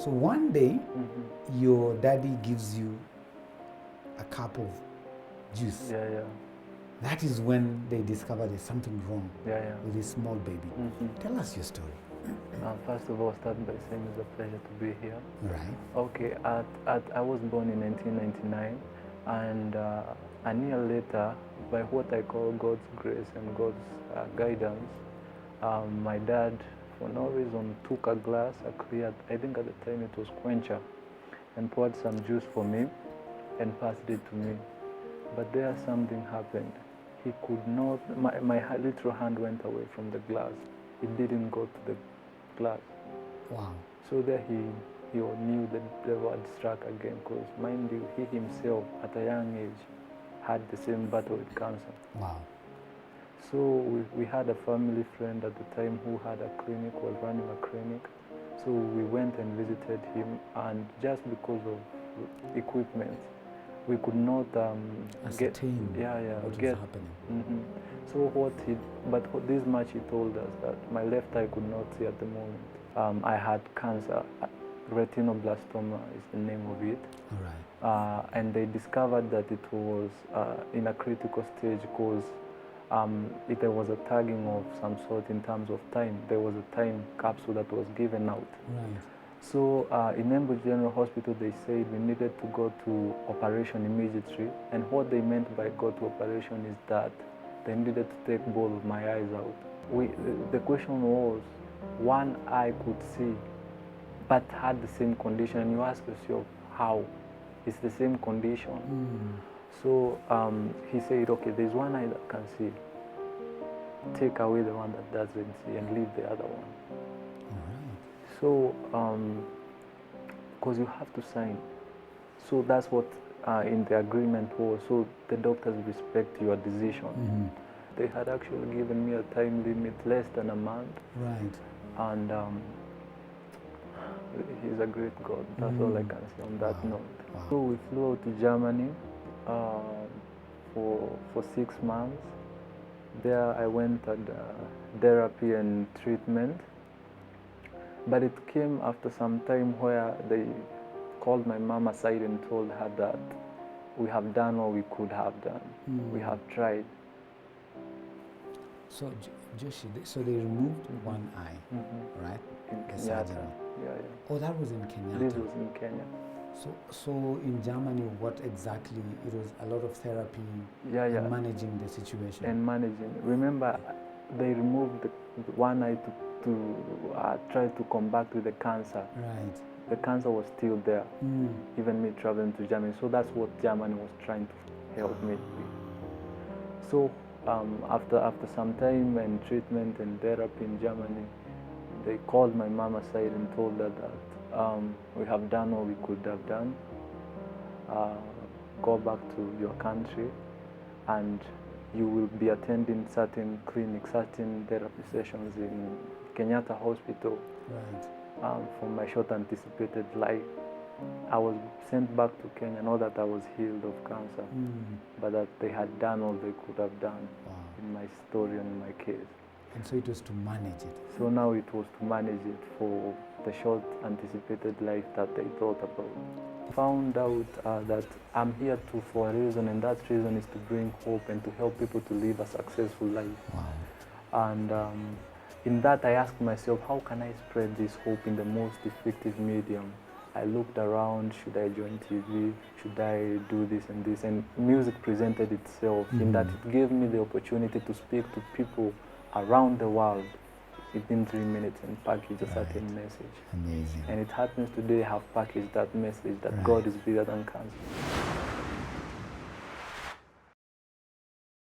So one day, your daddy gives you a cup of juice. Yeah, yeah. That is when they discover there's something wrong with this small baby. Tell us your story. First of all, start by saying it's a pleasure to be here. Right. Okay, I was born in 1999, and a year later, by what I call God's grace and God's guidance, my dad, for no reason, took a glass, a clear, I think at the time it was quencher, and poured some juice for me and passed it to me. But there something happened. He could not, my little hand went away from the glass. It didn't go to the glass. Wow. So there he knew that the devil had struck again, because mind you, he himself at a young age had the same battle with cancer. Wow. So we had a family friend at the time who had a clinic, was running a clinic. So we went and visited him, and just because of equipment, we could not Ascertain what was happening. So this much he told us, that my left eye could not see at the moment. I had cancer. Retinoblastoma is the name of it. All right. And they discovered that it was in a critical stage, because if there was a tagging of some sort in terms of time. There was a time capsule that was given out. Right. So in Embu General Hospital, they said we needed to go to operation immediately. And what they meant by go to operation is that they needed to take both of my eyes out. The question was, one eye could see, but had the same condition. And you ask yourself, how? It's the same condition. So he said, okay, there's one eye that can see. Take away the one that doesn't see and leave the other one. So, because you have to sign. So that's what in the agreement was. So the doctors respect your decision. They had actually given me a time limit less than a month. Right. And he's a great God. That's all I can say on that note. Wow. So we flew out to Germany for 6 months. There I went at therapy and treatment. But it came after some time where they called my mom aside and told her that we have done all we could have done. We have tried. So, Joshi, so they removed one eye, right? In The Kenyatta. surgery. Yeah. Oh, that was in Kenyatta. This was in Kenya. So in Germany, what exactly? It was a lot of therapy and managing the situation. And managing. Remember, they removed the one eye to try to combat with the cancer. Right. The cancer was still there, even me traveling to Germany. So that's what Germany was trying to help me with. So after some time and treatment and therapy in Germany, they called my mom aside and told her that we have done all we could have done. Go back to your country, and you will be attending certain clinics, certain therapy sessions in Kenyatta Hospital. Right. For my short anticipated life. I was sent back to Kenya, not that I was healed of cancer, but that they had done all they could have done in my story and in my case. And so it was to manage it. So now it was to manage it for the short anticipated life that they thought about. I found out that I'm here for a reason, and that reason is to bring hope and to help people to live a successful life. Wow. And in that I asked myself, how can I spread this hope in the most effective medium? I looked around, should I join TV? Should I do this and this? And music presented itself in that it gave me the opportunity to speak to people around the world within 3 minutes and package a certain message. Amazing. And it happens today I have packaged that message that God is bigger than cancer.